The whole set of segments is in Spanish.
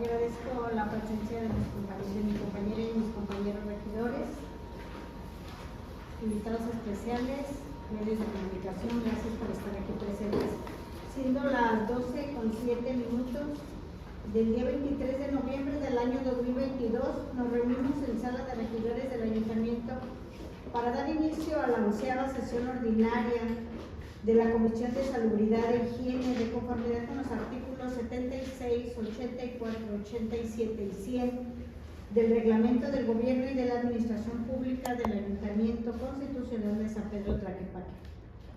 Agradezco la presencia de mi compañera y mis compañeros regidores, invitados especiales, medios de comunicación, gracias por estar aquí presentes. Siendo las 12:07 del día 23 de noviembre del año 2022, nos reunimos en sala de regidores del Ayuntamiento para dar inicio a la 11ª sesión ordinaria de la Comisión de Salubridad e Higiene, de conformidad con los artículos 76, 84, 87 y 100 del Reglamento del Gobierno y de la Administración Pública del Ayuntamiento Constitucional de San Pedro Tlaquepaque.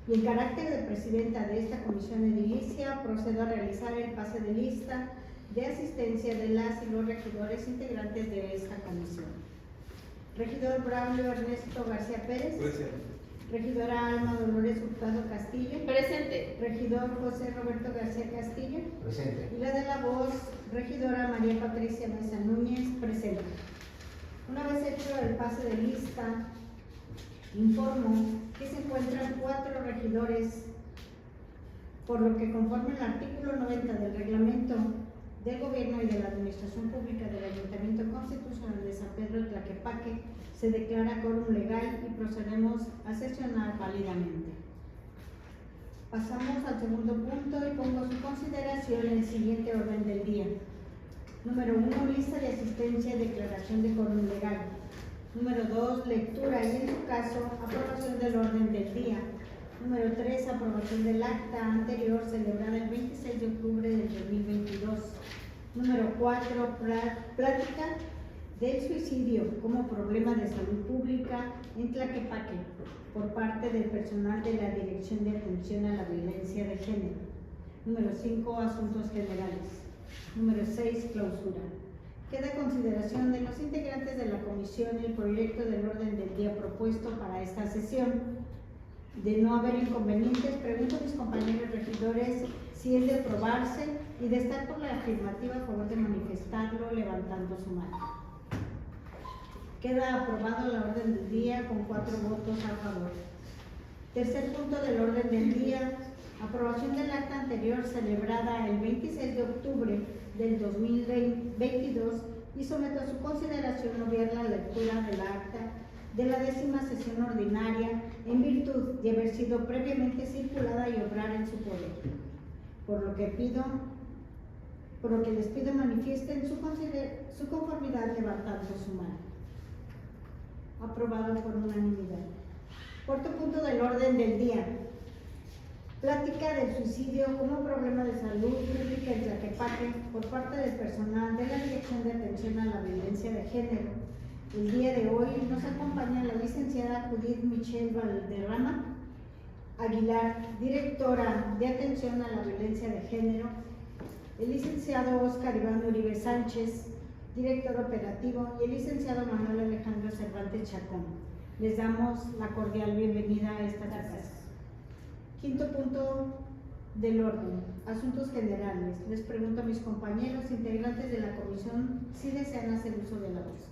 Y en carácter de presidenta de esta comisión edilicia, procedo a realizar el pase de lista de asistencia de las y los regidores integrantes de esta comisión. Regidor Braulio Ernesto García Pérez. Presente. Regidora Alma Dolores Hurtado Castillo. Presente. Regidor José Roberto García Castillo. Presente. Y la de la voz, regidora María Patricia Mesa Núñez. Presente. Una vez hecho el pase de lista, informo que se encuentran 4 regidores, por lo que conforme al artículo 90 del Reglamento del Gobierno y de la Administración Pública del Ayuntamiento Constitucional de San Pedro Tlaquepaque, se declara quórum legal y procedemos a sesionar válidamente. Pasamos al segundo punto y pongo a su consideración el siguiente orden del día. Número 1, lista de asistencia y declaración de quórum legal. Número 2, lectura y, en su caso, aprobación del orden del día. Número 3, aprobación del acta anterior celebrada el 26 de octubre del 2022. Número 4, plática del suicidio como problema de salud pública en Tlaquepaque por parte del personal de la Dirección de Atención a la Violencia de Género. Número 5, asuntos generales. Número 6, clausura. Queda a consideración de los integrantes de la comisión el proyecto del orden del día propuesto para esta sesión. De no haber inconvenientes, pregunto a mis compañeros regidores si es de aprobarse, y de estar por la afirmativa, a favor de manifestarlo levantando su mano. Queda aprobado la orden del día con 4 votos a favor. Tercer punto del orden del día: aprobación del acta anterior celebrada el 26 de octubre del 2022, y someto a su consideración obviar la lectura del acta de la 10ª sesión ordinaria en virtud de haber sido previamente circulada y obrar en su poder. Por lo que les pido manifiesten su conformidad levantando su mano. Aprobado por unanimidad. Cuarto punto del orden del día: plática del suicidio como problema de salud pública en Tlaquepaque por parte del personal de la Dirección de Atención a la Violencia de Género. El día de hoy nos acompaña la licenciada Judith Michelle Valderrama Aguilar, directora de Atención a la Violencia de Género, el licenciado Oscar Iván Uribe Sánchez, director operativo, y el licenciado Manuel Alejandro Cervantes Chacón. Les damos la cordial bienvenida a esta casa. Quinto punto del orden: asuntos generales. Les pregunto a mis compañeros integrantes de la comisión si desean hacer uso de la voz.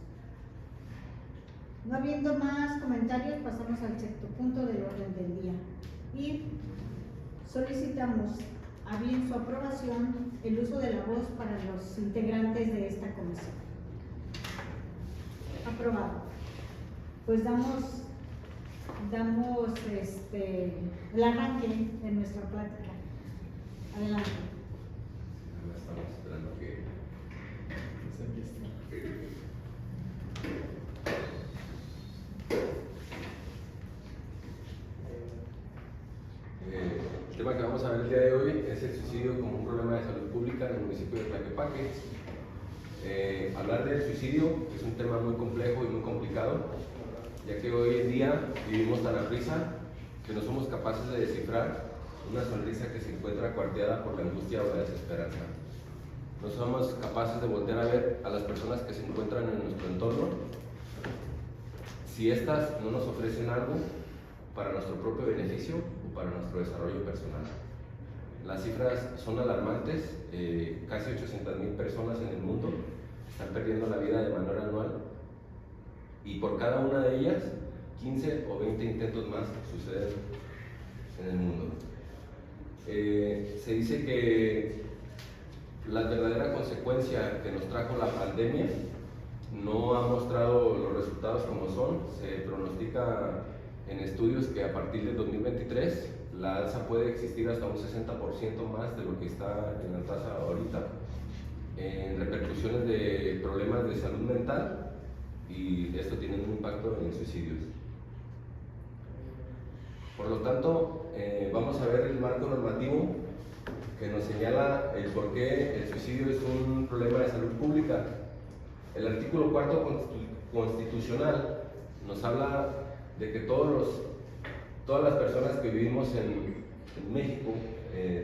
No habiendo más comentarios, pasamos al sexto punto del orden del día y solicitamos, a bien su aprobación, el uso de la voz para los integrantes de esta comisión. Aprobado. Pues damos el arranque de nuestra plática. Adelante. Estamos esperando que se empiece. El tema que vamos a ver el día de hoy es el suicidio como un problema de salud pública en el municipio de Tlaquepaque. Hablar del suicidio es un tema muy complejo y muy complicado, ya que hoy en día vivimos tan a prisa que no somos capaces de descifrar una sonrisa que se encuentra cuarteada por la angustia o la desesperanza. No somos capaces de voltear a ver a las personas que se encuentran en nuestro entorno si éstas no nos ofrecen algo para nuestro propio beneficio o para nuestro desarrollo personal. Las cifras son alarmantes. Casi 800,000 personas en el mundo están perdiendo la vida de manera anual, y por cada una de ellas 15 o 20 intentos más suceden en el mundo. Se dice que la verdadera consecuencia que nos trajo la pandemia no ha mostrado los resultados como son. Se pronostica en estudios que a partir del 2023 la alza puede existir hasta un 60% más de lo que está en la tasa ahorita, en repercusiones de problemas de salud mental, y esto tiene un impacto en suicidios. Por lo tanto, vamos a ver el marco normativo que nos señala el por qué el suicidio es un problema de salud pública. El artículo 4 constitucional nos habla de que todas las personas que vivimos en México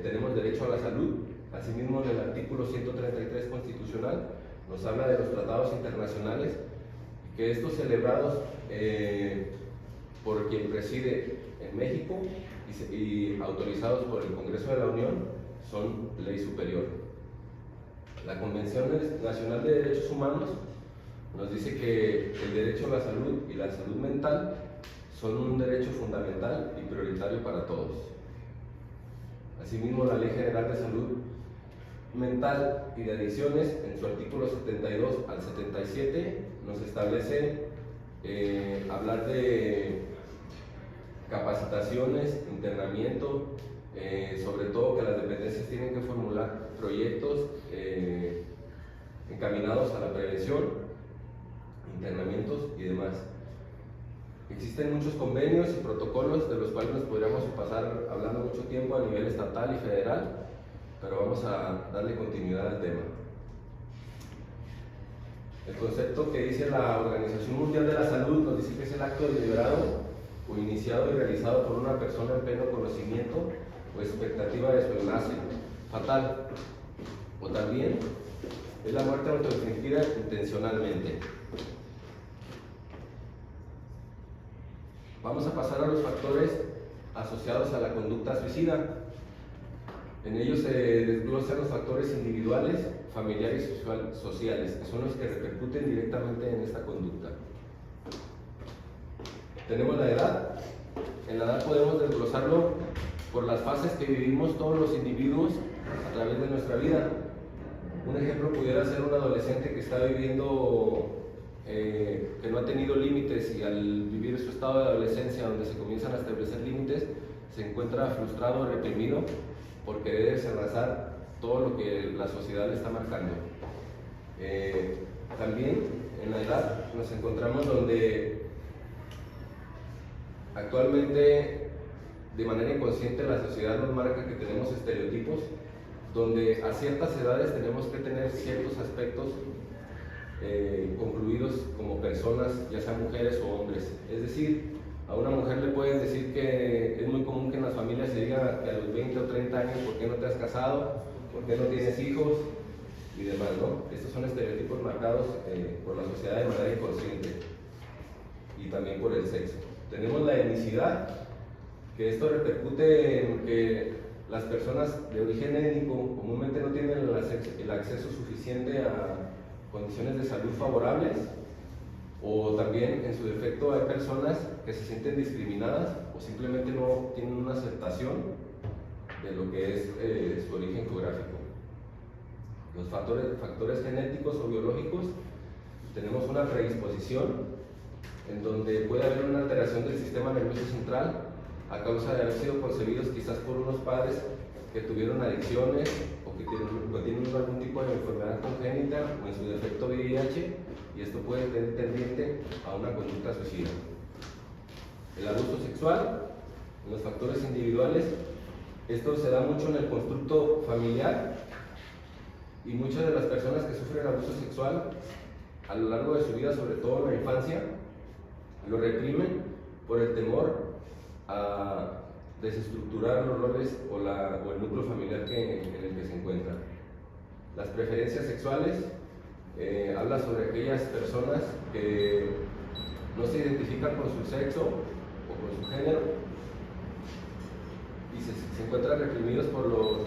tenemos derecho a la salud. Asimismo, en el artículo 133 constitucional nos habla de los tratados internacionales, que estos celebrados por quien reside en México y autorizados por el Congreso de la Unión son ley superior. La Convención Nacional de Derechos Humanos nos dice que el derecho a la salud y la salud mental son un derecho fundamental y prioritario para todos. Asimismo, la Ley General de Salud Mental y de Adicciones, en su artículo 72 al 77, nos establece hablar de capacitaciones, internamiento, sobre todo que las dependencias tienen que formular proyectos encaminados a la prevención, internamientos y demás. Existen muchos convenios y protocolos de los cuales nos podríamos pasar hablando mucho tiempo a nivel estatal y federal, pero vamos a darle continuidad al tema. El concepto que dice la Organización Mundial de la Salud nos dice que es el acto deliberado o iniciado y realizado por una persona en pleno conocimiento o expectativa de su enlace fatal, o también es la muerte autoinfligida intencionalmente. Vamos a pasar a los factores asociados a la conducta suicida. En ellos se desglosan los factores individuales, familiares y sociales, que son los que repercuten directamente en esta conducta. Tenemos la edad. En la edad podemos desglosarlo por las fases que vivimos todos los individuos a través de nuestra vida. Un ejemplo pudiera ser un adolescente que está viviendo, que no ha tenido límites, y al vivir su estado de adolescencia, donde se comienzan a establecer límites, se encuentra frustrado, reprimido, por querer desenlazar todo lo que la sociedad le está marcando. También en la edad nos encontramos donde actualmente, de manera inconsciente, la sociedad nos marca que tenemos estereotipos, donde a ciertas edades tenemos que tener ciertos aspectos concluidos como personas, ya sean mujeres o hombres. Es decir, a una mujer le pueden decir que es muy común que en las familias se diga que a los 20 o 30 años, ¿por qué no te has casado? ¿Por qué no tienes hijos? Y demás, ¿no? Estos son estereotipos marcados por la sociedad de manera inconsciente, y también por el sexo. Tenemos la etnicidad, que esto repercute en que las personas de origen étnico comúnmente no tienen el acceso suficiente a condiciones de salud favorables, o también en su defecto hay personas que se sienten discriminadas o simplemente no tienen una aceptación de lo que es su origen geográfico. Los factores genéticos o biológicos, tenemos una predisposición en donde puede haber una alteración del sistema nervioso central a causa de haber sido concebidos quizás por unos padres que tuvieron adicciones o que tienen algún tipo de enfermedad congénita, o en su defecto VIH, y esto puede tener tendiente a una conducta suicida. El abuso sexual, los factores individuales, esto se da mucho en el constructo familiar, y muchas de las personas que sufren abuso sexual a lo largo de su vida, sobre todo en la infancia, lo reprimen por el temor a desestructurar los roles o el núcleo familiar en el que se encuentran. Las preferencias sexuales, habla sobre aquellas personas que no se identifican con su sexo o con su género y se encuentran reprimidos por los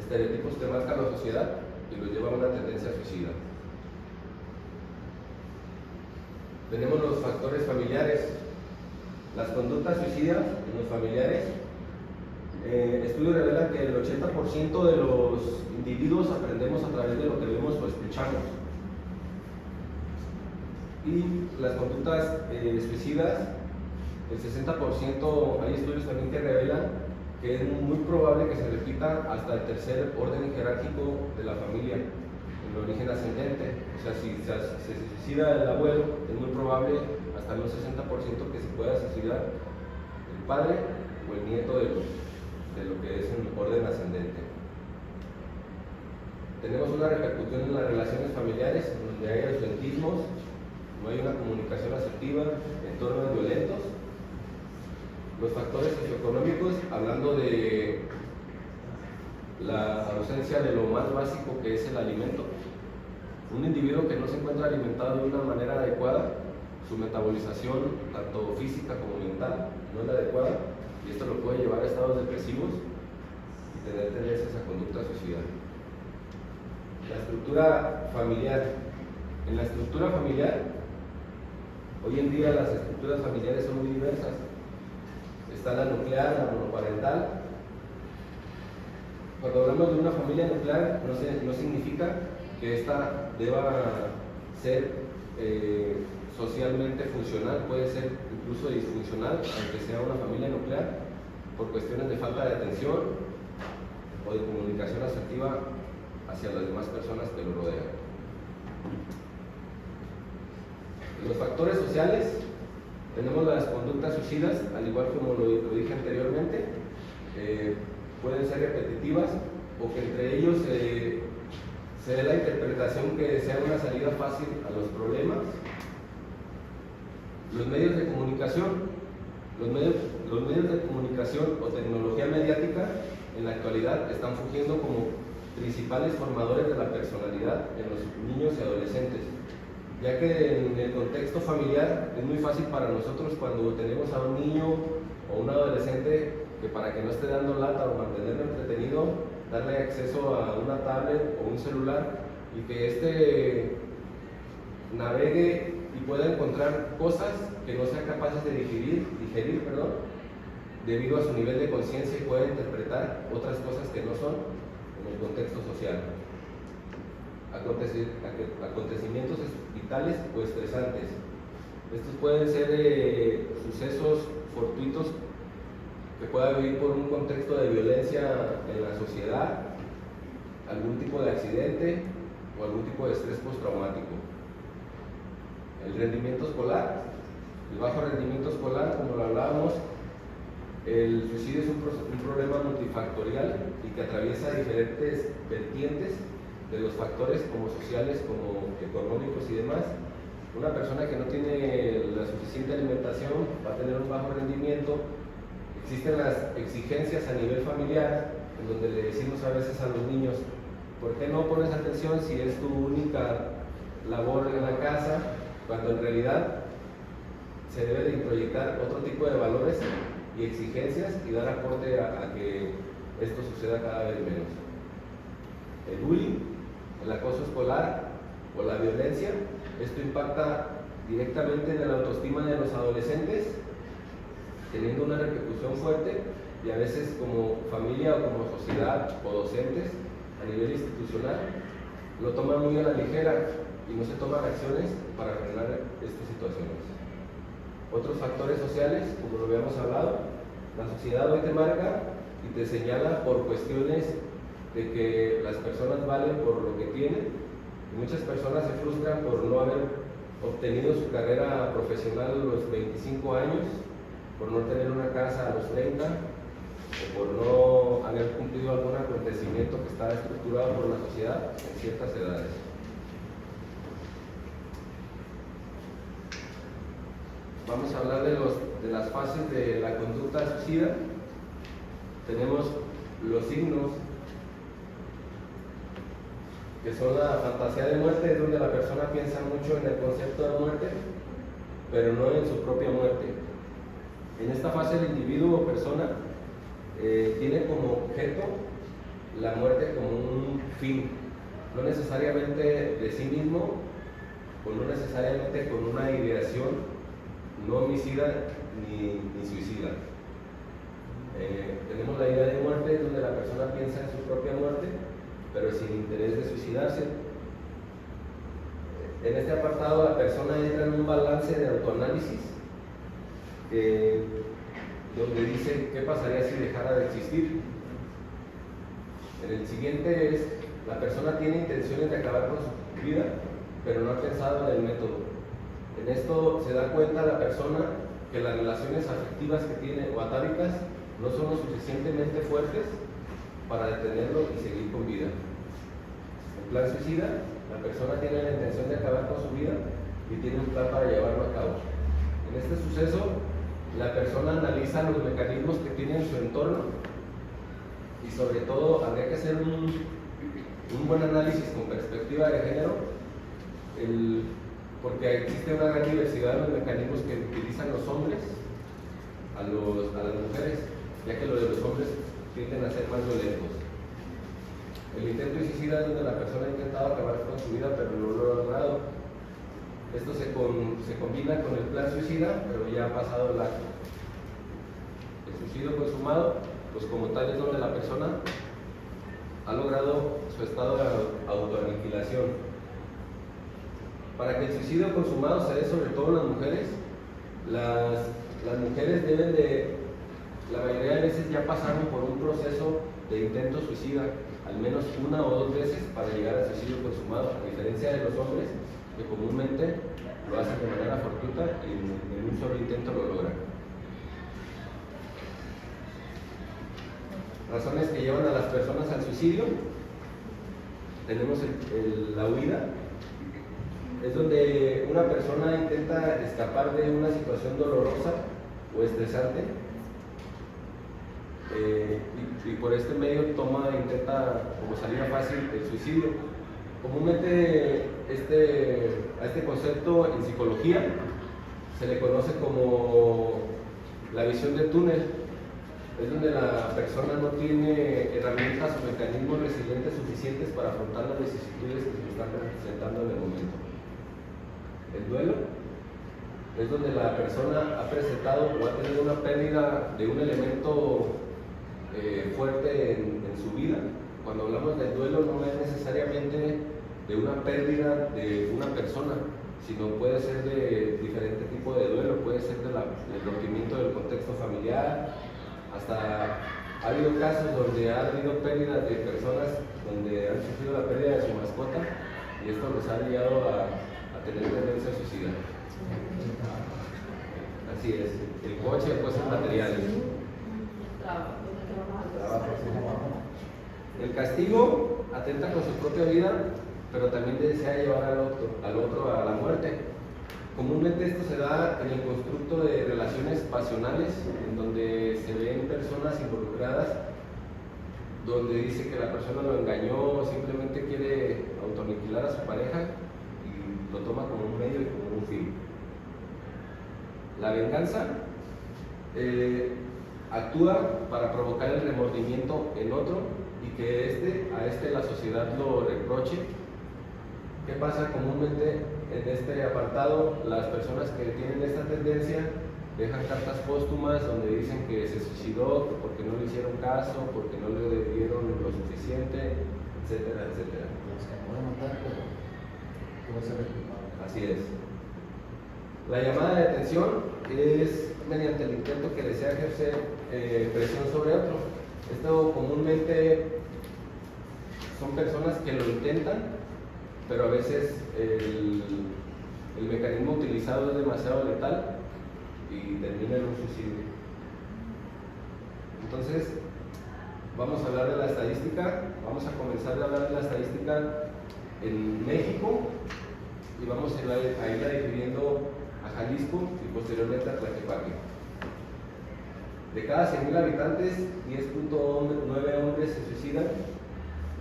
estereotipos que marca la sociedad y los lleva a una tendencia suicida. Tenemos los factores familiares. Las conductas suicidas en los familiares Estudios revelan que el 80% de los individuos aprendemos a través de lo que vemos o escuchamos. Y las conductas suicidas, el 60%, hay estudios también que revelan que es muy probable que se repita hasta el tercer orden jerárquico de la familia, el origen ascendente. O sea, si se suicida el abuelo, es muy probable hasta el 60% que se pueda suicidar el padre o el nieto de lo que es un orden ascendente. Tenemos una repercusión en las relaciones familiares, donde hay ausentismos, no hay una comunicación asertiva, entornos violentos. Los factores socioeconómicos, hablando de la ausencia de lo más básico que es el alimento. Un individuo que no se encuentra alimentado de una manera adecuada, su metabolización, tanto física como mental, no es la adecuada, y esto lo puede llevar a estados depresivos y tener tendencias a conducta suicida. La estructura familiar. En la estructura familiar, hoy en día las estructuras familiares son muy diversas. Está la nuclear, la monoparental. Cuando hablamos de una familia nuclear, no significa que esta deba ser socialmente funcional, puede ser incluso disfuncional, aunque sea una familia nuclear, por cuestiones de falta de atención o de comunicación asertiva hacia las demás personas que lo rodean. Los factores sociales, tenemos las conductas suicidas, al igual como lo dije anteriormente, pueden ser repetitivas o que entre ellos se dé la interpretación que sea una salida fácil a los problemas. Los medios de comunicación, los medios de comunicación o tecnología mediática en la actualidad están fungiendo como principales formadores de la personalidad en los niños y adolescentes, ya que en el contexto familiar es muy fácil para nosotros cuando tenemos a un niño o un adolescente que para que no esté dando lata o mantenerlo entretenido, darle acceso a una tablet o un celular y que éste navegue y pueda encontrar cosas que no sean capaces de digerir, debido a su nivel de conciencia y pueda interpretar otras cosas que no son en el contexto social. Acontecimientos vitales o estresantes. Estos pueden ser sucesos fortuitos que pueda vivir por un contexto de violencia en la sociedad, algún tipo de accidente o algún tipo de estrés postraumático. El rendimiento escolar, el bajo rendimiento escolar, como lo hablábamos, el suicidio es un problema multifactorial y que atraviesa diferentes vertientes de los factores como sociales, como económicos y demás. Una persona que no tiene la suficiente alimentación va a tener un bajo rendimiento. Existen las exigencias a nivel familiar, en donde le decimos a veces a los niños, ¿por qué no pones atención si es tu única labor en la casa? Cuando en realidad se debe de introyectar otro tipo de valores y exigencias y dar aporte a que esto suceda cada vez menos. El bullying, el acoso escolar o la violencia, esto impacta directamente en la autoestima de los adolescentes, teniendo una repercusión fuerte y a veces como familia o como sociedad o docentes a nivel institucional lo toman muy a la ligera y no se toman acciones para frenar estas situaciones. Otros factores sociales, como lo habíamos hablado, la sociedad hoy te marca y te señala por cuestiones de que las personas valen por lo que tienen y muchas personas se frustran por no haber obtenido su carrera profesional a los 25 años, por no tener una casa a los 30 o por no haber cumplido algún acontecimiento que está estructurado por la sociedad en ciertas edades. Vamos a hablar de las fases de la conducta suicida. Tenemos los signos, que son la fantasía de muerte, es donde la persona piensa mucho en el concepto de muerte, pero no en su propia muerte. En esta fase el individuo o persona tiene como objeto la muerte como un fin, no necesariamente de sí mismo o no necesariamente con una ideación no homicida ni suicida. Tenemos la idea de muerte, donde la persona piensa en su propia muerte, pero sin interés de suicidarse. En este apartado la persona entra en un balance de autoanálisis, donde dice qué pasaría si dejara de existir. En el siguiente es, la persona tiene intenciones de acabar con su vida, pero no ha pensado en el método. En esto se da cuenta la persona que las relaciones afectivas que tiene o atávicas no son lo suficientemente fuertes para detenerlo y seguir con vida. En plan suicida, la persona tiene la intención de acabar con su vida y tiene un plan para llevarlo a cabo. En este suceso, la persona analiza los mecanismos que tiene en su entorno y sobre todo habría que hacer un buen análisis con perspectiva de género, porque existe una gran diversidad de los mecanismos que utilizan los hombres a las mujeres, ya que los de los hombres tienden a ser más violentos. El intento suicida es donde la persona ha intentado acabar con su vida, pero no lo ha logrado. Esto se combina con el plan suicida, pero ya ha pasado el acto. El suicidio consumado, pues como tal es donde la persona ha logrado su estado de autoaniquilación. Para que el suicidio consumado se dé sobre todo en las mujeres, las mujeres deben de, la mayoría de veces ya pasaron por un proceso de intento suicida, al menos una o dos veces para llegar al suicidio consumado, a diferencia de los hombres que comúnmente lo hacen de manera fortuita y en un solo intento lo logran. Razones que llevan a las personas al suicidio: tenemos la huida, es donde una persona intenta escapar de una situación dolorosa o estresante, y por este medio intenta como salida fácil el suicidio. Comúnmente a este concepto en psicología se le conoce como la visión de túnel. Es donde la persona no tiene herramientas o mecanismos resilientes suficientes para afrontar las vicisitudes que se le están presentando en el momento. El duelo es donde la persona ha presentado o ha tenido una pérdida de un elemento fuerte en su vida. Cuando hablamos del duelo no es necesariamente de una pérdida de una persona, sino puede ser de diferente tipo de duelo, puede ser del rompimiento del contexto familiar, hasta ha habido casos donde ha habido pérdidas de personas donde han sufrido la pérdida de su mascota y esto los ha llevado a tener tendencia a suicidar. Así es, el coche, cosas materiales. El castigo atenta con su propia vida, pero también desea llevar al otro a la muerte. Comúnmente esto se da en el constructo de relaciones pasionales, en donde se ven personas involucradas, donde dice que la persona lo engañó o simplemente quiere autoaniquilar a su pareja y lo toma como un medio y como un fin. La venganza actúa para provocar el remordimiento en otro y que a este la sociedad lo reproche. ¿Qué pasa comúnmente en este apartado? Las personas que tienen esta tendencia dejan cartas póstumas donde dicen que se suicidó porque no le hicieron caso, porque no le dieron lo suficiente, etcétera, etcétera. Así es. La llamada de atención es mediante el intento que desea ejercer presión sobre otro. Esto comúnmente son personas que lo intentan, pero a veces el mecanismo utilizado es demasiado letal y termina en un suicidio. Entonces, vamos a hablar de la estadística. Vamos a comenzar a hablar de la estadística en México y vamos a irla dividiendo a Jalisco y posteriormente a Tlaquepaque. De cada 100,000 habitantes, 10.9 hombres se suicidan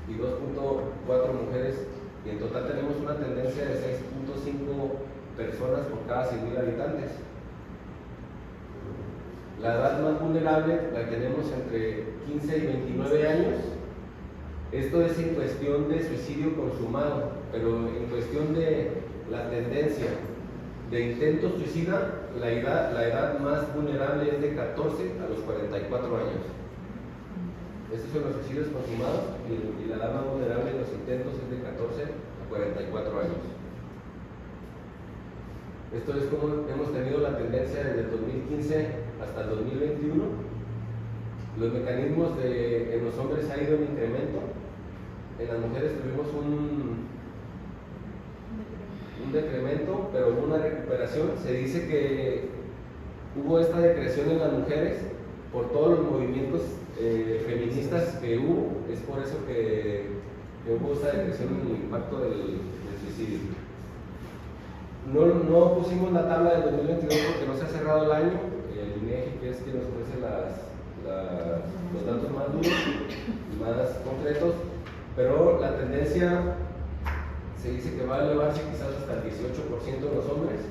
y 2.4 mujeres, y en total tenemos una tendencia de 6.5 personas por cada 100,000 habitantes. La edad más vulnerable la tenemos entre 15 y 29 años. Esto es en cuestión de suicidio consumado, pero en cuestión de la tendencia de intento suicida, la edad más vulnerable es de 14 a los 44 años. Estos son los suicidios consumados y la edad más vulnerable de los intentos es de 14 a 44 años. Esto es como hemos tenido la tendencia desde el 2015 hasta el 2021. Los mecanismos en los hombres ha ido en incremento. En las mujeres tuvimos un decremento, pero hubo una recuperación. Se dice que hubo esta decreción en las mujeres por todos los movimientos feministas que hubo. Es por eso que hubo esta decreción en el impacto del suicidio. No pusimos la tabla del 2022 porque no se ha cerrado el año. El INEGI, que es quien nos ofrece los datos más duros y más concretos, pero la tendencia se dice que va a elevarse quizás hasta el 18% en los hombres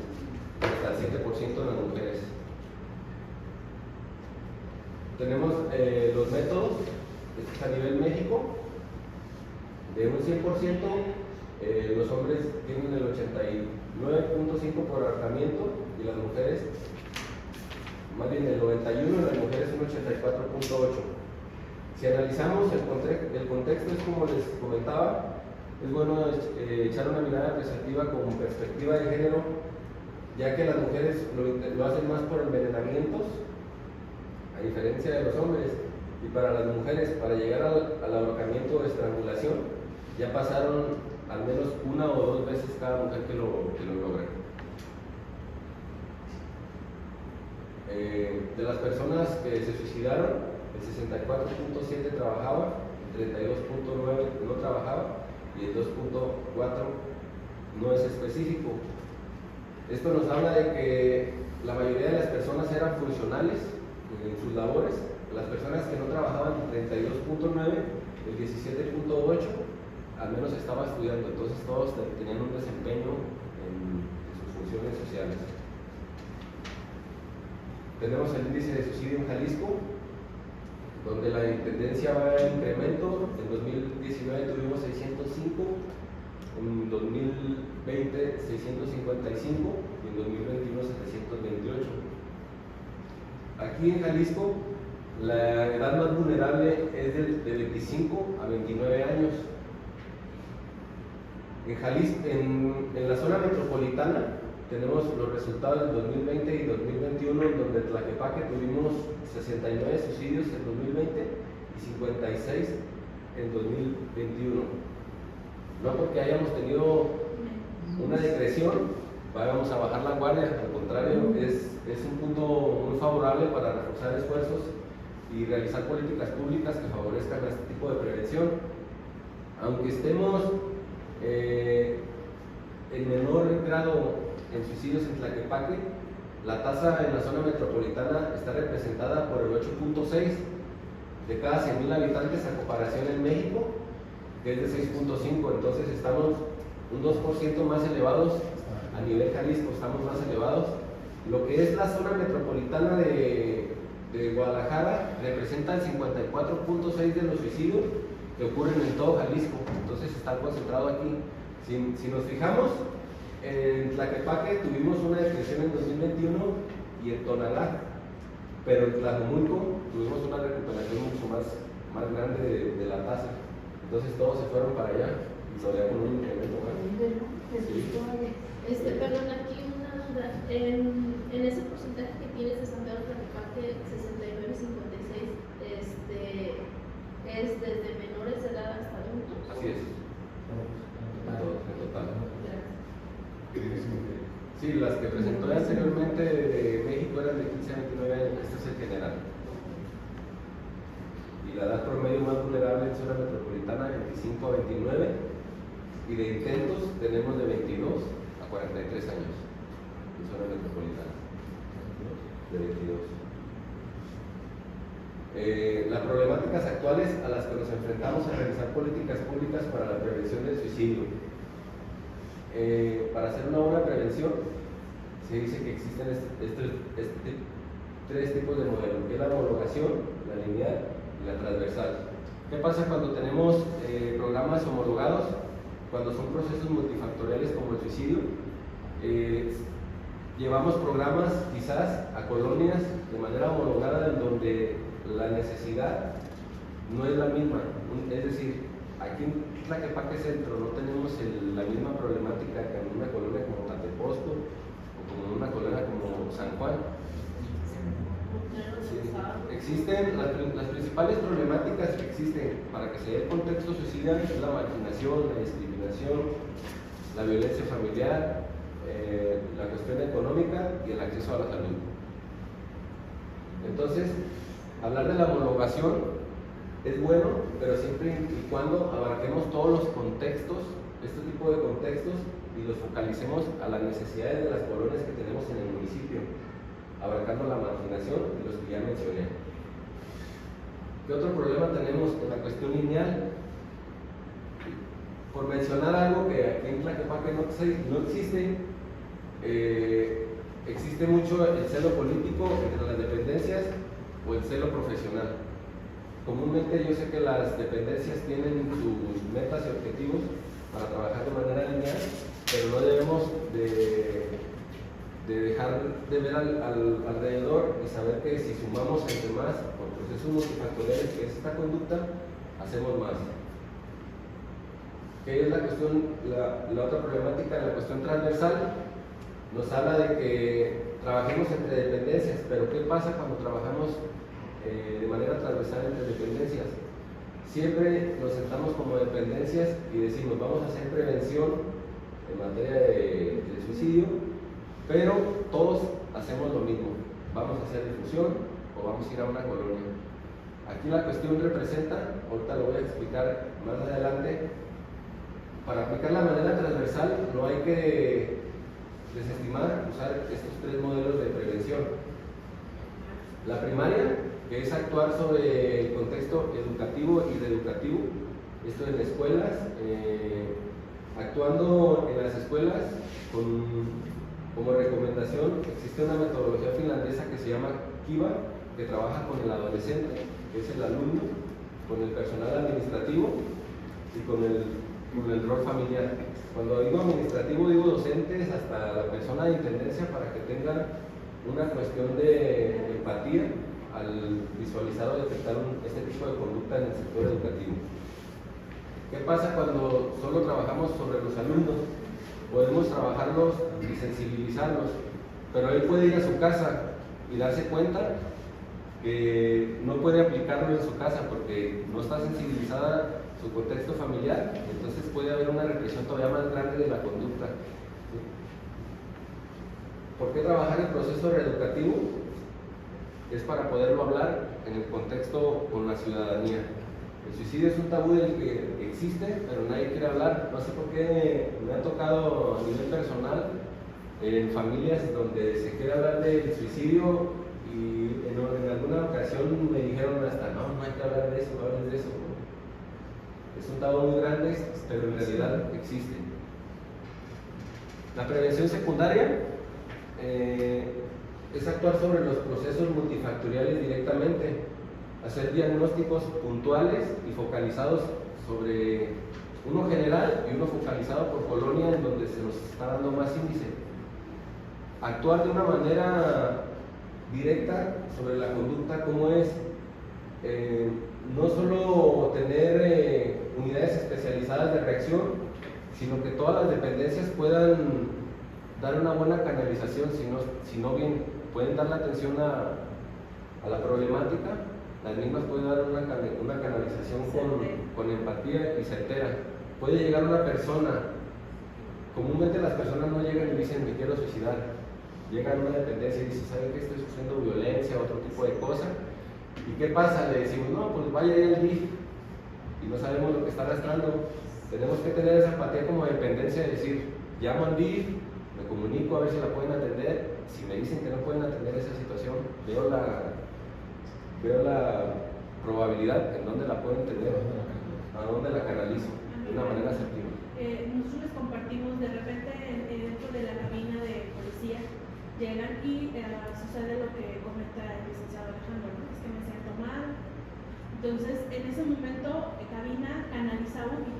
y hasta el 7% en las mujeres. Tenemos los métodos, esto es a nivel México. De un 100%, los hombres tienen el 89.5% por ahorcamiento y las mujeres, más bien el 91%, y las mujeres un 84.8%. Si analizamos el contexto, es como les comentaba, es bueno echar una mirada apreciativa con perspectiva de género, ya que las mujeres lo hacen más por envenenamientos, a diferencia de los hombres, y para las mujeres, para llegar al ahorcamiento o estrangulación, ya pasaron al menos una o dos veces cada mujer que lo logra. De las personas que se suicidaron, el 64.7% trabajaba, el 32.9% no trabajaba y el 2.4% no es específico. Esto nos habla de que la mayoría de las personas eran funcionales en sus labores. Las personas que no trabajaban, el 32.9%, el 17.8%, al menos estaba estudiando, entonces todos tenían un desempeño en sus funciones sociales. Tenemos el índice de suicidio en Jalisco, donde la tendencia va en incremento. En 2019 tuvimos 605, en 2020 655 y en 2021 728. Aquí en Jalisco la edad más vulnerable es de 25 a 29 años. En Jalisco, en la zona metropolitana, tenemos los resultados del 2020 y 2021, donde en Tlaquepaque tuvimos 69 suicidios en 2020 y 56 en 2021. No porque hayamos tenido una decreción, vamos a bajar la guardia, al contrario, es un punto muy favorable para reforzar esfuerzos y realizar políticas públicas que favorezcan este tipo de prevención. Aunque estemos en menor grado en suicidios en Tlaquepaque, la tasa en la zona metropolitana está representada por el 8.6 de cada 100,000 habitantes, a comparación en México, que es de 6.5. Entonces estamos un 2% más elevados a nivel Jalisco, estamos más elevados. Lo que es la zona metropolitana de Guadalajara representa el 54.6 de los suicidios que ocurren en todo Jalisco, entonces está concentrado aquí. Si nos fijamos, en Tlaquepaque tuvimos una depresión en 2021 y en Tonalá, pero en Tlajomulco tuvimos una recuperación mucho más grande de la tasa. Entonces todos se fueron para allá y todavía con un incremento más. Sí. Perdón, aquí una duda. En ese porcentaje que tienes de San Pedro Tlaquepaque, 69-56, ¿es desde menores de edad hasta adultos? Así es. En total. Sí, las que presentó anteriormente de México eran de 15 a 29 años, este es el general. Y la edad promedio más vulnerable en zona metropolitana, 25 a 29, y de intentos tenemos de 22 a 43 años en zona metropolitana. De 22. Las problemáticas actuales a las que nos enfrentamos al realizar políticas públicas para la prevención del suicidio. Para hacer una buena prevención, se dice que existen tres tipos de modelos, que es la homologación, la lineal y la transversal. ¿Qué pasa cuando tenemos programas homologados? Cuando son procesos multifactoriales como el suicidio, llevamos programas quizás a colonias de manera homologada en donde la necesidad no es la misma. Es decir, aquí en Tlaquepaque Centro no tenemos la misma problemática que en una colonia como Tateposco o como en una colonia como San Juan. Sí, existen las principales problemáticas que existen para que se dé el contexto suicida es la marginación, la discriminación, la violencia familiar, la cuestión económica y el acceso a la salud. Entonces, hablar de la homologación es bueno, pero siempre y cuando abarquemos todos los contextos, este tipo de contextos, y los focalicemos a las necesidades de las colonias que tenemos en el municipio, abarcando la marginación y los que ya mencioné. ¿Qué otro problema tenemos en la cuestión lineal? Por mencionar algo que aquí en Tlaquepaque no existe, existe mucho el celo político entre las dependencias o el celo profesional. Comúnmente yo sé que las dependencias tienen sus metas y objetivos para trabajar de manera lineal, pero no debemos de dejar de ver alrededor y saber que si sumamos entre más por procesos multifactoriales que es esta conducta, hacemos más. ¿Qué es la cuestión? La otra problemática de la cuestión transversal nos habla de que trabajemos entre dependencias, pero ¿qué pasa cuando trabajamos de manera transversal entre dependencias? Siempre nos sentamos como dependencias y decimos vamos a hacer prevención en materia de suicidio, pero todos hacemos lo mismo, vamos a hacer difusión o vamos a ir a una colonia. Aquí la cuestión representa, ahorita lo voy a explicar más adelante, para aplicar la manera transversal no hay que desestimar usar estos tres modelos de prevención. La primaria, que es actuar sobre el contexto educativo y reeducativo, esto en escuelas, actuando en las escuelas como recomendación, existe una metodología finlandesa que se llama KIVA, que trabaja con el adolescente, que es el alumno, con el personal administrativo y con el rol familiar. Cuando digo administrativo, digo docentes hasta la persona de intendencia para que tengan una cuestión de empatía al visualizar o detectar este tipo de conducta en el sector educativo. ¿Qué pasa cuando solo trabajamos sobre los alumnos? Podemos trabajarlos y sensibilizarlos, pero él puede ir a su casa y darse cuenta que no puede aplicarlo en su casa porque no está sensibilizada su contexto familiar, entonces puede haber una represión todavía más grande de la conducta. ¿Por qué trabajar el proceso reeducativo? Es para poderlo hablar en el contexto con la ciudadanía. El suicidio es un tabú del que existe, pero nadie quiere hablar. No sé por qué me ha tocado a nivel personal en familias donde se quiere hablar del suicidio y en alguna ocasión me dijeron hasta no hay que hablar de eso, no hables de eso. Es un tabú muy grande, pero en realidad existe. La prevención secundaria es actuar sobre los procesos multifactoriales directamente, hacer diagnósticos puntuales y focalizados sobre uno general y uno focalizado por colonia en donde se nos está dando más índice. Actuar de una manera directa sobre la conducta, como es no solo tener unidades especializadas de reacción, sino que todas las dependencias puedan dar una buena canalización, sino bien pueden dar la atención a la problemática, las mismas pueden dar una canalización con empatía y certera. Puede llegar una persona, comúnmente las personas no llegan y dicen me quiero suicidar, llegan a una dependencia y dicen ¿saben que estoy sufriendo violencia o otro tipo de cosa? ¿Y qué pasa? Le decimos no, pues vaya ahí al DIF y no sabemos lo que está arrastrando. Tenemos que tener esa empatía como dependencia de decir llamo al DIF, me comunico a ver si la pueden atender. Si me dicen que no pueden atender esa situación, veo la probabilidad en dónde la pueden tener, a dónde la canalizo de una manera asertiva. Nosotros les compartimos de repente dentro de la cabina de policía, llegan y sucede lo que comenta el licenciado Alejandro, ¿no? Es que me siento mal. Entonces, en ese momento, cabina canaliza UBI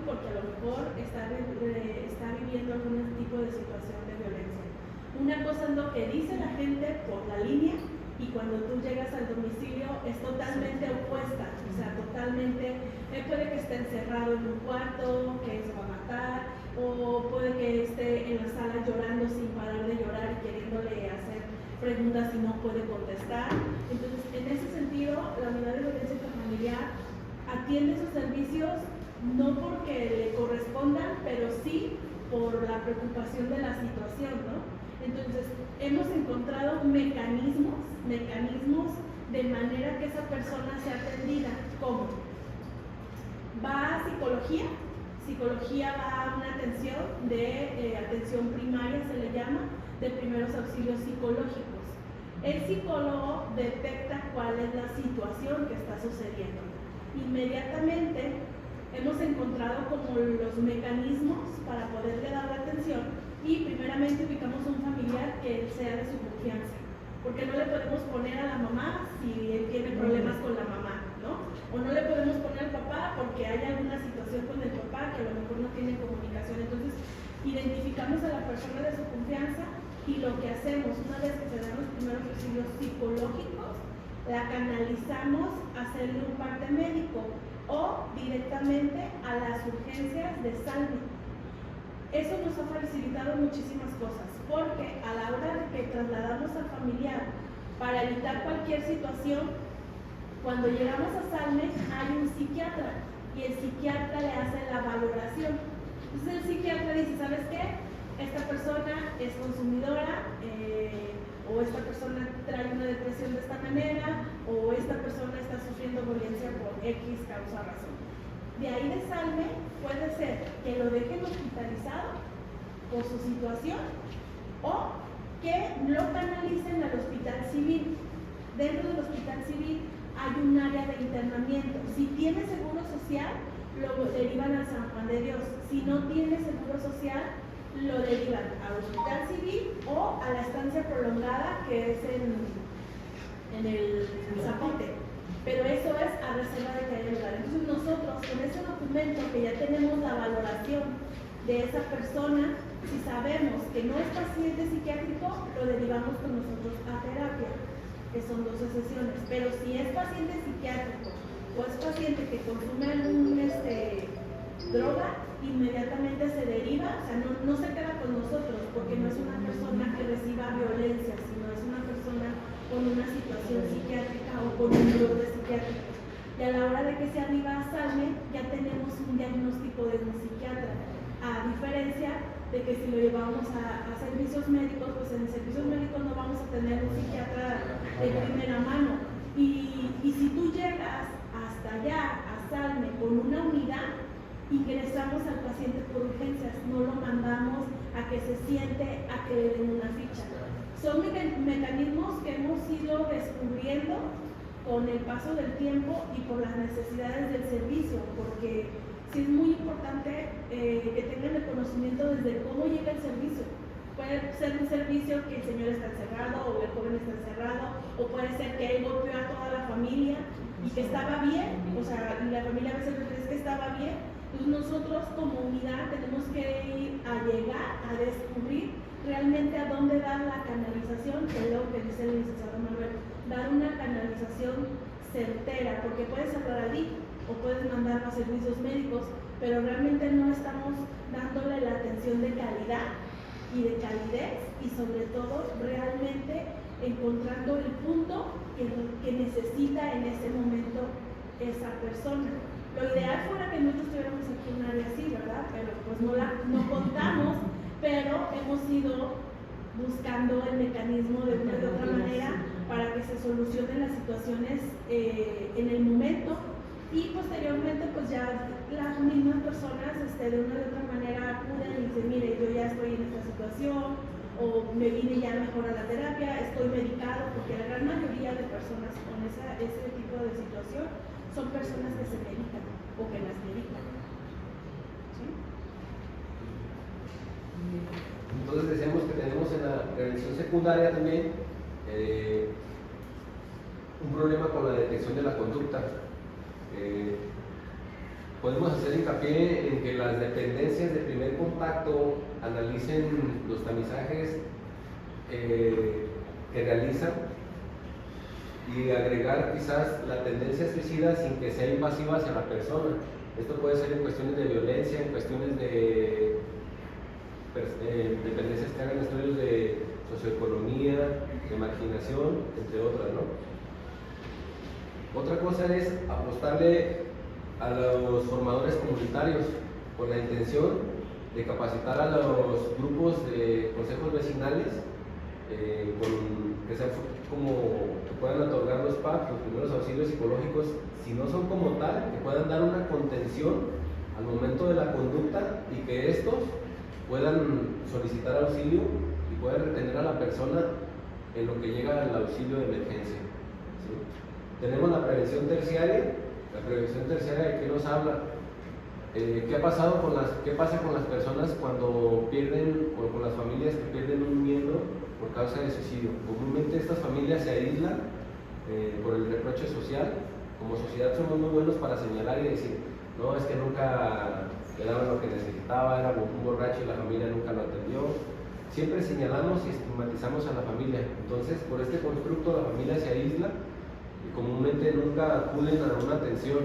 porque a lo mejor está viviendo algún tipo de situación de violencia Una cosa es lo que dice la gente por la línea y cuando tú llegas al domicilio es totalmente opuesta, o sea, totalmente, puede que esté encerrado en un cuarto, que se va a matar, o puede que esté en la sala llorando sin parar de llorar y queriéndole hacer preguntas y no puede contestar. Entonces, en ese sentido, la unidad de violencia intrafamiliar atiende sus servicios no porque le correspondan, pero sí por la preocupación de la situación, ¿no? Entonces, hemos encontrado mecanismos de manera que esa persona sea atendida. ¿Cómo? Va a psicología va a una atención de atención primaria, se le llama, de primeros auxilios psicológicos. El psicólogo detecta cuál es la situación que está sucediendo. Inmediatamente hemos encontrado como los mecanismos para poderle dar la atención y primeramente ubicamos un familiar que sea de su confianza, porque no le podemos poner a la mamá si él tiene problemas con la mamá, ¿no? O no le podemos poner al papá porque hay alguna situación con el papá que a lo mejor no tiene comunicación. Entonces identificamos a la persona de su confianza y lo que hacemos una vez que se dan los primeros auxilios psicológicos, la canalizamos a hacerle un parte médico o directamente a las urgencias de Salme. Eso nos ha facilitado muchísimas cosas, porque a la hora de que trasladamos al familiar para evitar cualquier situación, cuando llegamos a Salme hay un psiquiatra y el psiquiatra le hace la valoración. Entonces el psiquiatra dice, ¿sabes qué? Esta persona es consumidora, o esta persona trae una depresión de esta manera, o esta persona está sufriendo violencia por X causa o razón. De ahí de Salme puede ser que lo dejen hospitalizado por su situación o que lo canalicen al hospital civil. Dentro del hospital civil hay un área de internamiento. Si tiene seguro social, lo derivan al San Juan de Dios. Si no tiene seguro social, lo derivan al hospital civil o a la estancia prolongada que es en el Zapote. Pero eso es a reserva de que haya lugar. Entonces nosotros con ese documento que ya tenemos la valoración de esa persona, si sabemos que no es paciente psiquiátrico, lo derivamos con nosotros a terapia, que son 12 sesiones. Pero si es paciente psiquiátrico o es paciente que consume algún droga, inmediatamente se deriva, o sea, no se queda con nosotros, porque no es una persona que reciba violencia, sino es una persona con una situación psiquiátrica o con un brote psiquiátrico. Y a la hora de que se arriba a Salme, ya tenemos un diagnóstico de un psiquiatra, a diferencia de que si lo llevamos a servicios médicos, pues en servicios médicos no vamos a tener un psiquiatra de primera mano. Y si tú llegas hasta allá, a Salme, con una unidad, ingresamos al paciente por urgencias, no lo mandamos a que se siente, a que le den una ficha. Son mecanismos que hemos ido descubriendo con el paso del tiempo y por las necesidades del servicio, porque sí es muy importante que tengan el conocimiento desde cómo llega el servicio. Puede ser un servicio que el señor está encerrado o el joven está encerrado, o puede ser que él golpeó a toda la familia y que estaba bien, o sea, la familia a veces dice que estaba bien. Entonces nosotros como unidad tenemos que ir a llegar a descubrir realmente a dónde dar la canalización, que es lo que dice el licenciado Manuel, dar una canalización certera, porque puedes hablar allí o puedes mandar a servicios médicos, pero realmente no estamos dándole la atención de calidad y de calidez y sobre todo realmente encontrando el punto que necesita en ese momento esa persona. Lo ideal fuera que nosotros tuviéramos aquí un área así, ¿verdad? Pero pues no contamos, pero hemos ido buscando el mecanismo de una u otra manera para que se solucionen las situaciones en el momento y posteriormente pues ya las mismas personas de una u otra manera acuden y dicen, mire, yo ya estoy en esta situación o me vine ya mejor a la terapia, estoy medicado, porque la gran mayoría de personas con ese tipo de situación son personas que se medican o que las medican. ¿Sí? Entonces decíamos que tenemos en la prevención secundaria también un problema con la detección de la conducta. Podemos hacer hincapié en que las dependencias de primer contacto analicen los tamizajes que realizan y agregar quizás la tendencia suicida sin que sea invasiva hacia la persona. Esto puede ser en cuestiones de violencia, en cuestiones de dependencias que hagan estudios de socioeconomía, de marginación, entre otras, ¿no? Otra cosa es apostarle a los formadores comunitarios con la intención de capacitar a los grupos de consejos vecinales que sean como que puedan otorgar los PAP, los primeros auxilios psicológicos, si no son como tal, que puedan dar una contención al momento de la conducta y que estos puedan solicitar auxilio y puedan retener a la persona en lo que llega al auxilio de emergencia. ¿Sí? Tenemos la prevención terciaria. La prevención terciaria, ¿de qué nos habla? ¿Qué pasa con las personas cuando pierden, o con las familias que pierden un miembro por causa de suicidio? Comúnmente estas familias se aíslan por el reproche social. Como sociedad somos muy buenos para señalar y decir, no, es que nunca le daban lo que necesitaba, era un borracho y la familia nunca lo atendió. Siempre señalamos y estigmatizamos a la familia. Entonces, por este constructo la familia se aísla y comúnmente nunca acuden a una atención.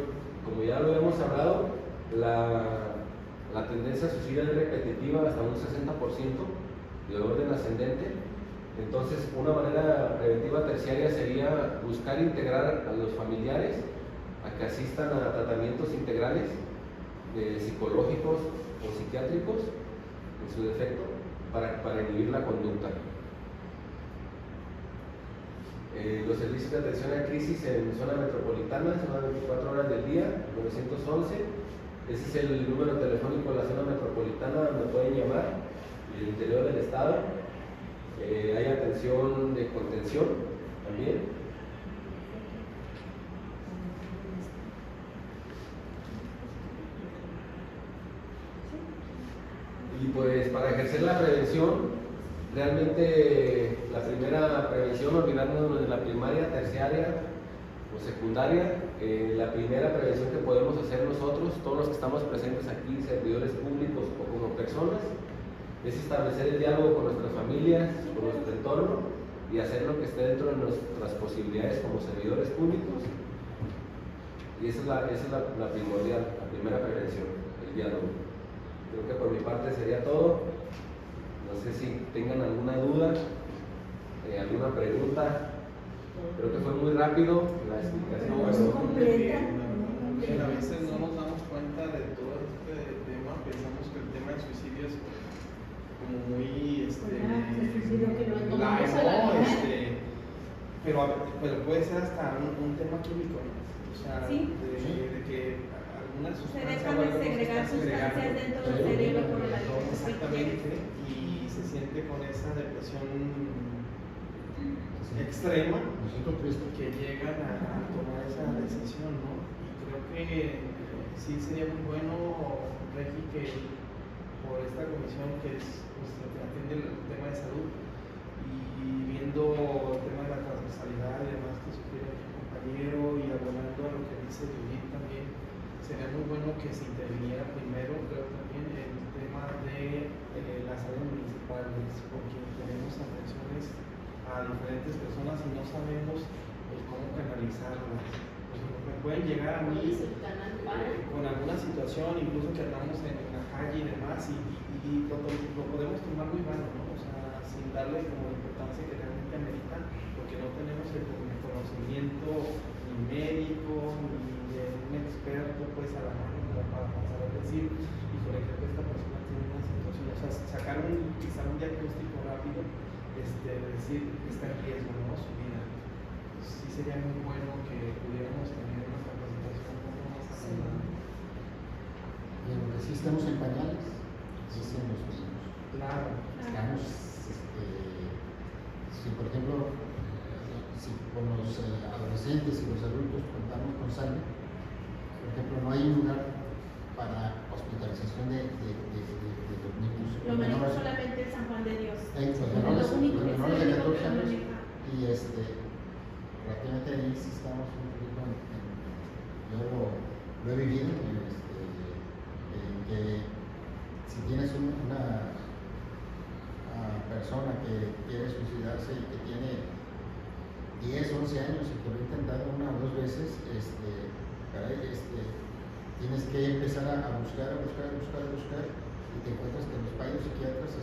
Como ya lo hemos hablado, la tendencia suicida es repetitiva hasta un 60% de orden ascendente. Entonces, una manera preventiva terciaria sería buscar integrar a los familiares a que asistan a tratamientos integrales psicológicos o psiquiátricos, en su defecto, para inhibir la conducta. Los servicios de atención a crisis en zona metropolitana son las 24 horas del día, 911. Ese es el número telefónico de la zona metropolitana donde pueden llamar, y el interior del estado. Hay atención de contención también. Y pues para ejercer la prevención, realmente la primera prevención, olvidarnos de la primaria, terciaria o secundaria, la primera prevención que podemos hacer nosotros, todos los que estamos presentes aquí, servidores públicos o como personas, es establecer el diálogo con nuestras familias, con nuestro entorno y hacer lo que esté dentro de nuestras posibilidades como servidores públicos. Y esa es la primordial, la primera prevención, el diálogo. Creo que por mi parte sería todo. No sé si tengan alguna duda, alguna pregunta. Creo que fue muy rápido la explicación. No, es completa. A veces no nos damos cuenta de todo este tema, pensamos que el tema del suicidio es como muy el suicidio que no light, tomamos a la ¿no? ligera. Pero puede ser hasta un tema químico, ¿no? O sea, Sí. de que alguna Se sustancia dejan o de algo se segregar está sustancias segregando. dentro del cerebro por el alcohol. Exactamente, y se siente con esa depresión extrema que llegan a tomar esa decisión, ¿no? Y creo que sí sería muy bueno, Regi, que por esta comisión que es, pues, que atiende el tema de salud y viendo el tema de la transversalidad y demás que sugiere mi compañero y abonando a lo que dice Judith también, sería muy bueno que se interviniera primero, creo también, en el tema de las áreas municipales, porque tenemos atenciones a diferentes personas y no sabemos cómo canalizarlas. Pues, me pueden llegar a mí con alguna situación, incluso que andamos en la calle y demás, y lo podemos tomar muy mal, ¿no? O sea, sin darle como la importancia que realmente amerita, porque no tenemos el conocimiento ni médico ni de un experto pues a la mano como para pasar a decir, híjole, creo que esta persona tiene una situación, o sea, sacar quizá un diagnóstico rápido, decir que está en riesgo, ¿no? Su vida. Sí sería muy bueno que pudiéramos tener una capacitación un poco más avanzada. En lo que sí estamos en pañales, sí estamos mismos. Claro. Estamos, si por ejemplo, si con los adolescentes y los adultos contamos con sangre, por ejemplo, no hay un lugar para hospitalización de los niños. Lo maneja solamente el San Juan de Dios. Los Lo único que menores es de el único 14 que lo años maneja. y relativamente ahí sí estamos un poquito yo lo he vivido, que si tienes una persona que quiere suicidarse y que tiene 10, 11 años y que lo ha intentado una o dos veces, tienes que empezar a buscar y te encuentras que los payos psiquiatras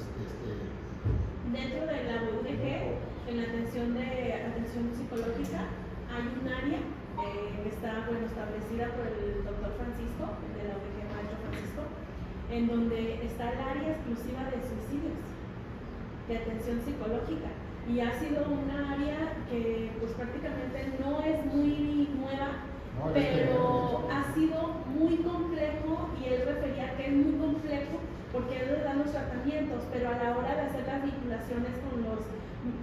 Dentro de la UDG, en la atención psicológica, hay un área que está establecida por el doctor Francisco, de la UDG Maestro Francisco, en donde está el área exclusiva de suicidios, de atención psicológica. Y ha sido una área que pues prácticamente no es muy nueva, pero ha sido muy complejo, y él refería que es muy complejo porque él le da los tratamientos, pero a la hora de hacer las vinculaciones con las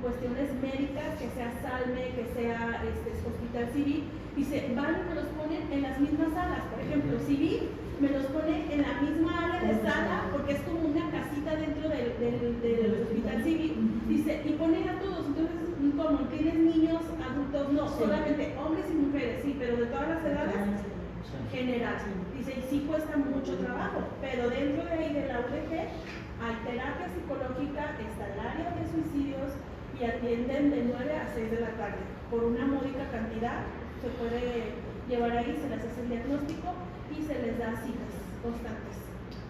cuestiones médicas, que sea SALME, que sea Hospital Civil, dice, van y me los ponen en las mismas salas. Por ejemplo, Civil me los pone en la misma área de sala, porque es como una casita dentro del Hospital Civil, dice, y ponen a todos. Entonces, como tienes niños, adultos, no, solamente hombres y mujeres, sí, pero de todas las edades, general. Dice, y sí cuesta mucho trabajo, pero dentro de ahí de la UDG hay terapia psicológica, está el área de suicidios, y atienden de 9 a 6 de la tarde. Por una módica cantidad se puede llevar ahí, se les hace el diagnóstico y se les da citas constantes.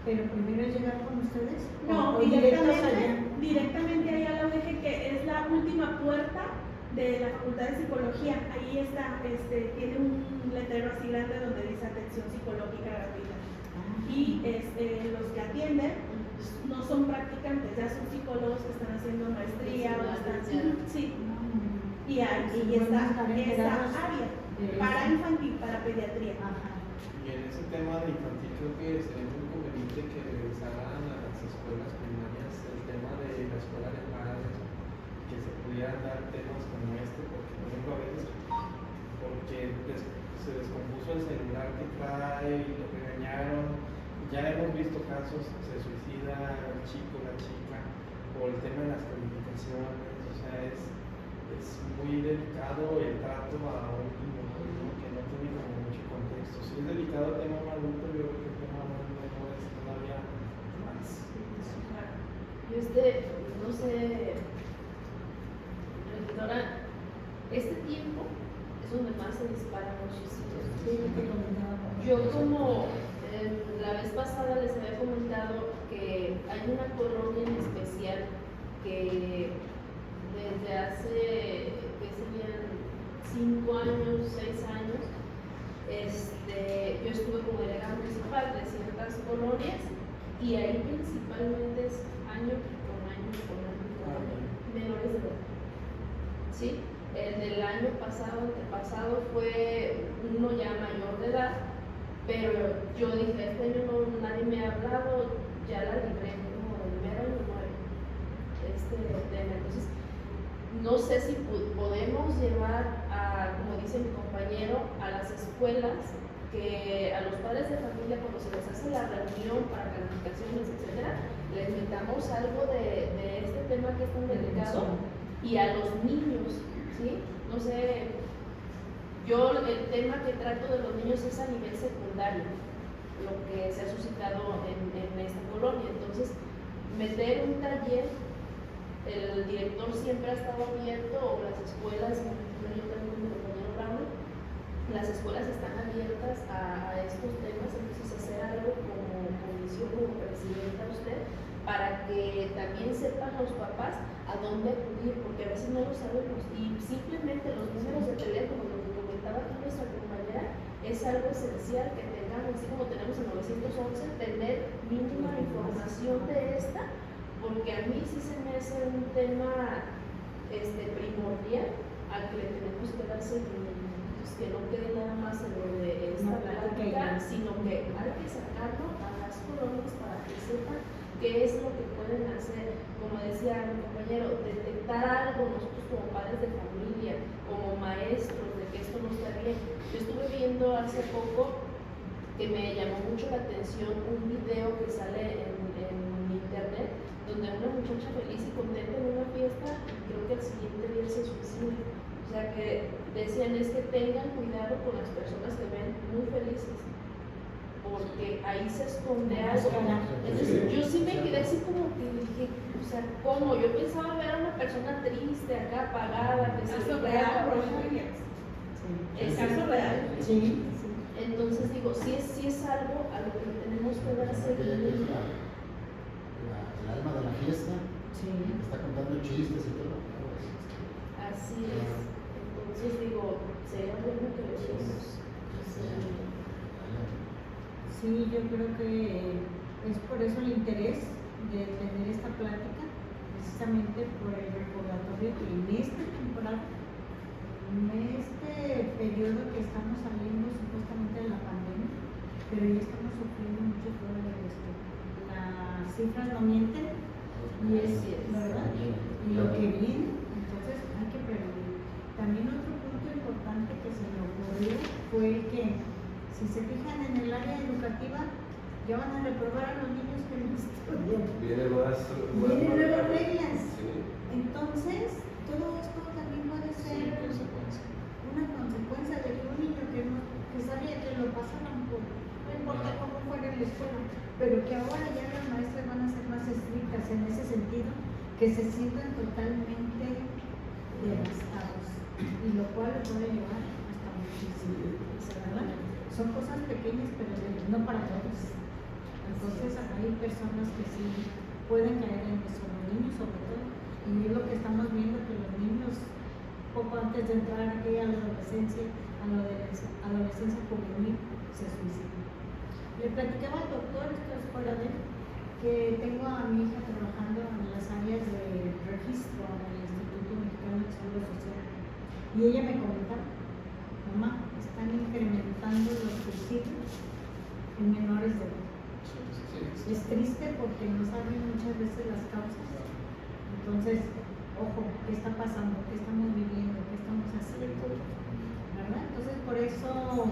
¿Pero primero es llegar con ustedes? No, ¿O directamente ahí a la UDG, que es la última puerta de la Facultad de Psicología. Ahí está, tiene un letrero así grande donde dice atención psicológica gratuita. Y los que atienden no son practicantes, ya son psicólogos que están haciendo maestría o están... Sí. Y está esa área para infantil, para pediatría. Y en ese tema de infantil creo que sería muy conveniente que regresaran a las escuelas primarias el tema de la escuela de padres, que se pudieran dar temas como porque por ejemplo a veces se descompuso el celular que trae y lo regañaron. Ya hemos visto casos, se suicida el chico, la chica, por el tema de las calificaciones. O sea, es muy delicado el trato a un niño, ¿no? Que no tiene como mucho contexto. Si es delicado el tema de un adulto, yo creo que el tema de un menor es todavía más. Yo no sé, regidora, este tiempo es donde más se disparan los suicidios. Yo como la vez pasada les había comentado que hay una colonia en especial que desde hace, ¿qué serían? 5 años, 6 años, yo estuve como delegada municipal de ciertas colonias, y ahí principalmente es año con año menores de edad. ¿Sí? El del año pasado, antepasado, fue uno ya mayor de edad, pero yo dije, este año nadie me ha hablado, ya la libré, como el primer año 9, tema. Entonces, no sé si podemos llevar como dice mi compañero, a las escuelas, que a los padres de familia, cuando se les hace la reunión para calificaciones, etcétera, les metamos algo de este tema que es tan delicado, y a los niños, ¿sí? No sé, yo el tema que trato de los niños es a nivel secundario, lo que se ha suscitado en esta colonia. Entonces, meter un taller, el director siempre ha estado abierto, o las escuelas, yo también con mi compañero Raúl, las escuelas están abiertas a estos temas. Entonces, hacer algo como comisión, como presidenta usted, para que también sepan los papás a dónde acudir, porque a veces no lo sabemos, y simplemente los números de teléfono, lo que comentaba aquí nuestra compañera, es algo esencial que tengamos, así como tenemos el 911, tener mínima información de esta, porque a mí sí se me hace un tema primordial al que le tenemos que dar seguimiento, que no quede nada más en lo de esta plática, sino que hay que sacarlo a las colonias para que sepan qué es lo que pueden hacer. Como decía mi compañero, detectar algo nosotros como padres de familia, como maestros, de que esto no está bien. Yo estuve viendo hace poco, que me llamó mucho la atención, un video que sale en internet, donde una muchacha feliz y contenta en una fiesta, y creo que al siguiente día se suicida. O sea, que decían, es que tengan cuidado con las personas que ven muy felices, porque ahí se esconde algo. Entonces, yo sí me quedé así como que dije, o sea, sea, ¿cómo? Yo pensaba ver a una persona triste, acá apagada, que se Caso le real, pega. Roy Williams. Es caso real. Sí. Entonces digo, sí es algo a lo que tenemos que dar Que es seguimiento. el alma de la fiesta, Sí. que está contando chistes y todo. Así es. Entonces digo, sería bueno que lo hiciéramos. Sí, yo creo que es por eso el interés de tener esta plática, precisamente por el recordatorio que en esta temporada, en este periodo que estamos saliendo supuestamente de la pandemia, pero ya estamos sufriendo mucho todo esto. Las cifras no mienten y es Así es. verdad. Y lo que viene, entonces hay que prevenir. También otro punto importante que se me ocurrió fue que, si se fijan en el área educativa, ya van a reprobar a los niños que no estudian. Vienen nuevas Vienen nuevas reglas. Sí. Entonces, todo esto también puede ser una consecuencia de que un niño que sabía que lo pasaban por, no importa cómo fuera en la escuela, pero que ahora ya las maestras van a ser más estrictas en ese sentido, que se sientan totalmente devastados, y lo cual le puede llevar hasta muchísimo, ¿verdad? Son cosas pequeñas, pero no para todos. Entonces hay personas que sí pueden caer en eso, los niños sobre todo, y es lo que estamos viendo, que los niños, poco antes de entrar aquí a la adolescencia juvenil, se suicidan. Le platicaba al doctor, esto es fuera de él, que tengo a mi hija trabajando en las áreas de registro en el Instituto Mexicano de Seguro Social, y ella me comentaba: mamá, están incrementando los suicidios en menores de edad. Es triste porque no saben muchas veces las causas. Entonces, ojo, ¿qué está pasando? ¿Qué estamos viviendo? ¿Qué estamos haciendo? ¿Verdad? Entonces, por eso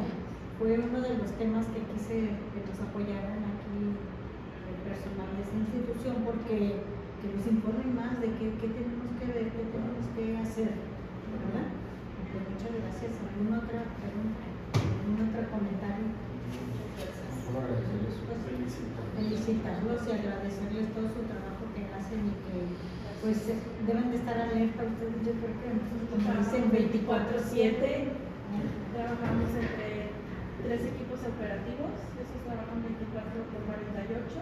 fue uno de los temas que quise que nos apoyaran aquí el personal de esta institución, porque que nos informen más de qué tenemos que ver, qué tenemos que hacer, ¿verdad? Pues muchas gracias. ¿Alguna otra pregunta? ¿Algún otro comentario? Felicitarlos y agradecerles todo su trabajo que hacen, y que pues deben de estar alerta ustedes. Yo creo que nosotros, como dicen, 24/7. Trabajamos entre 3 equipos operativos, esos trabajan 24/48.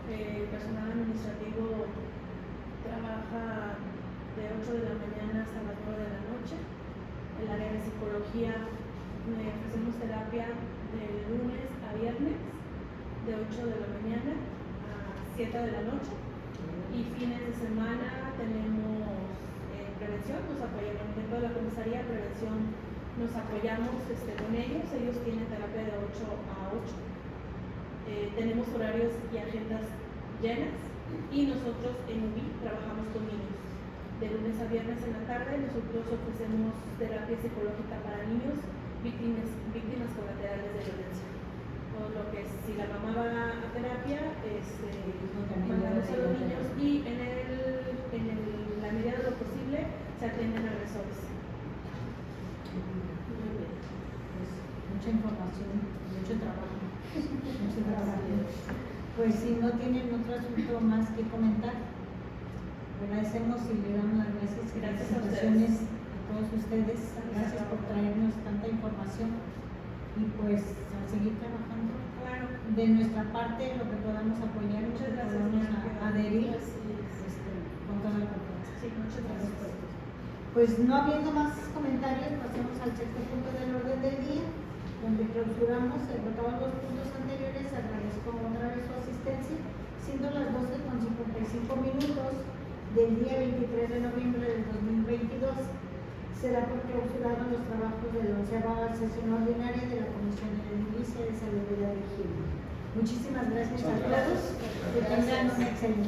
El personal administrativo trabaja de 8 de la mañana hasta las 9 de la noche. El área de psicología, ofrecemos terapia de lunes a viernes, de 8 de la mañana a 7 de la noche. Y fines de semana tenemos prevención, nos apoyamos dentro de la comisaría, prevención, nos apoyamos con ellos tienen terapia de 8 a 8. Tenemos horarios y agendas llenas, y nosotros en UBI trabajamos con niños. De lunes a viernes en la tarde nosotros ofrecemos terapia psicológica para niños víctimas colaterales de violencia. Todo lo que es, si la mamá va a terapia, mandamos a los niños, y en la medida de lo posible se atienden agresores. Pues, mucha información, mucho trabajo. Mucho trabajo. Pues si no tienen otro asunto más que comentar, agradecemos y le damos las gracias y Gracias a felicitaciones a todos ustedes. Gracias por traernos tanta información, y pues a seguir trabajando. Claro. De nuestra parte, lo que podamos apoyar, lo Muchas que gracias, podamos señora. adherir, Así es. con toda la confianza. Sí, muchas gracias. Pues no habiendo más comentarios, pasemos al sexto punto del orden del día, donde clausuramos todos los puntos anteriores. Agradezco otra vez su asistencia, siendo las 12:55 del día 23 de noviembre del 2022. Será por clausurados los trabajos de la 11ª sesión ordinaria de la Comisión de Edilicia de Salud de la Virginia. Muchísimas gracias a todos. Que tengan un excelente